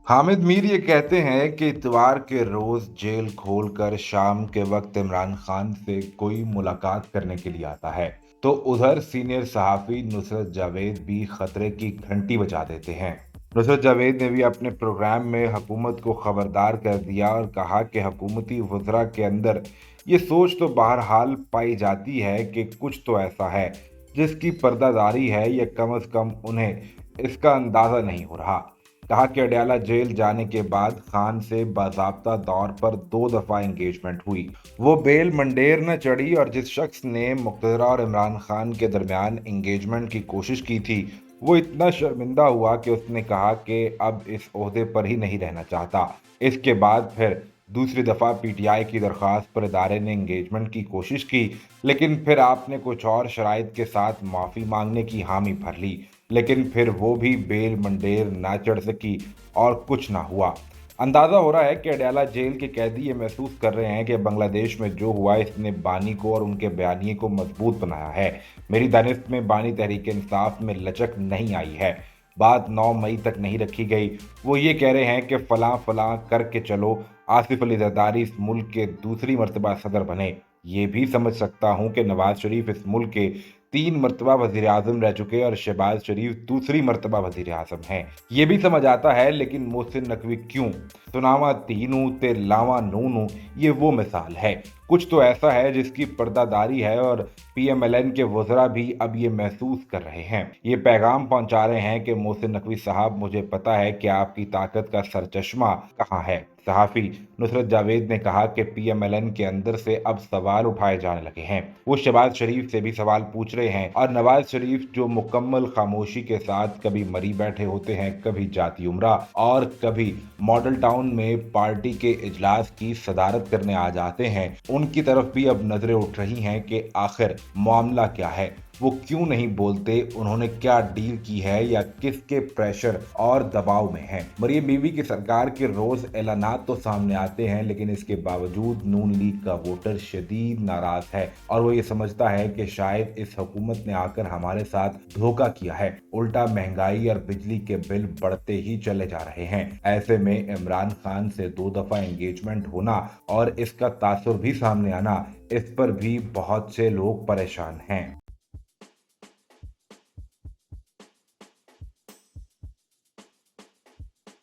हामिद मीर ये कहते हैं कि इतवार के रोज जेल खोलकर शाम के वक्त इमरान खान से कोई मुलाकात करने के लिए आता है। तो उधर सीनियर सहाफी नुसरत जावेद भी खतरे की घंटी बजा देते हैं। नुसरत जावेद ने भी अपने प्रोग्राम में हुकूमत को खबरदार कर दिया और कहा कि हुकूमती वज़रा के अंदर ये सोच तो बहरहाल पाई जाती है कि कुछ तो ऐसा है जिसकी पर्दादारी है, या कम से कम उन्हें इसका अंदाजा नहीं हो रहा। कहा कि अडयाला जेल जाने के बाद खान से बाज़ाब्ता तौर पर 2 दफ़ा एंगेजमेंट हुई। वो बेल मंडेर न चढ़ी और जिस शख्स ने मुक़्तदरा और इमरान खान के दरमियान एंगेजमेंट की कोशिश की थी, वो इतना शर्मिंदा हुआ कि उसने कहा कि अब इस ओहदे पर ही नहीं रहना चाहता। इसके बाद फिर दूसरी दफ़ा पीटीआई की दरख्वास्त पर इदारे ने एंगेजमेंट की कोशिश की, लेकिन फिर आपने कुछ और शराइत के साथ माफ़ी मांगने की हामी भर ली, लेकिन फिर वो भी बेल मंडेर ना चढ़ सकी और कुछ ना हुआ। अंदाज़ा हो रहा है कि अडयाला जेल के कैदी ये महसूस कर रहे हैं कि बांग्लादेश में जो हुआ इसने बानी को और उनके बयानिए को मजबूत बनाया है। मेरी दानिश में बानी तहरीक इंसाफ में लचक नहीं आई है। बात 9 मई तक नहीं रखी गई। वो ये कह रहे हैं कि फलां फलां करके चलो, आसिफ अली जरदारी इस मुल्क के दूसरी मरतबा सदर बने। ये भी समझ सकता हूँ कि नवाज शरीफ इस मुल्क के 3 मरतबा वजीर आजम रह चुके और शहबाज शरीफ दूसरी मरतबा वजीर आजम हैं। ये भी समझ आता है, लेकिन मोहसिन नकवी क्यों? सुनावा तीनू ते लावा नूनू, ये वो मिसाल है। कुछ तो ऐसा है जिसकी पर्दादारी है और पीएमएलएन के वज़रा भी अब ये महसूस कर रहे हैं। ये पैगाम पहुंचा रहे हैं कि मोहसिन नकवी साहब, मुझे पता है कि आपकी ताकत का सरचश्मा कहाँ है। सहाफ़ी नुसरत जावेद ने कहा कि पीएमएलएन के अंदर से अब सवाल उठाए जाने लगे हैं। वो शहबाज शरीफ से भी सवाल पूछ रहे हैं और नवाज शरीफ जो मुकम्मल खामोशी के साथ कभी मरी बैठे होते हैं, कभी जाती उमरा और कभी मॉडल टाउन में पार्टी के इजलास की सदारत करने आ जाते हैं, उनकी तरफ भी अब नजरें उठ रही हैं कि आखिर मामला क्या है। वो क्यों नहीं बोलते, उन्होंने क्या डील की है या किसके प्रेशर और दबाव में हैं। मरियम बीवी की सरकार के रोज ऐलानात तो सामने आते हैं, लेकिन इसके बावजूद नून लीग का वोटर शदीद नाराज है और वो ये समझता है कि शायद इस हुकूमत ने आकर हमारे साथ धोखा किया है। उल्टा महंगाई और बिजली के बिल बढ़ते ही चले जा रहे हैं। ऐसे में इमरान खान से 2 दफा एंगेजमेंट होना और इसका तासुर भी सामने आना, इस पर भी बहुत से लोग परेशान हैं।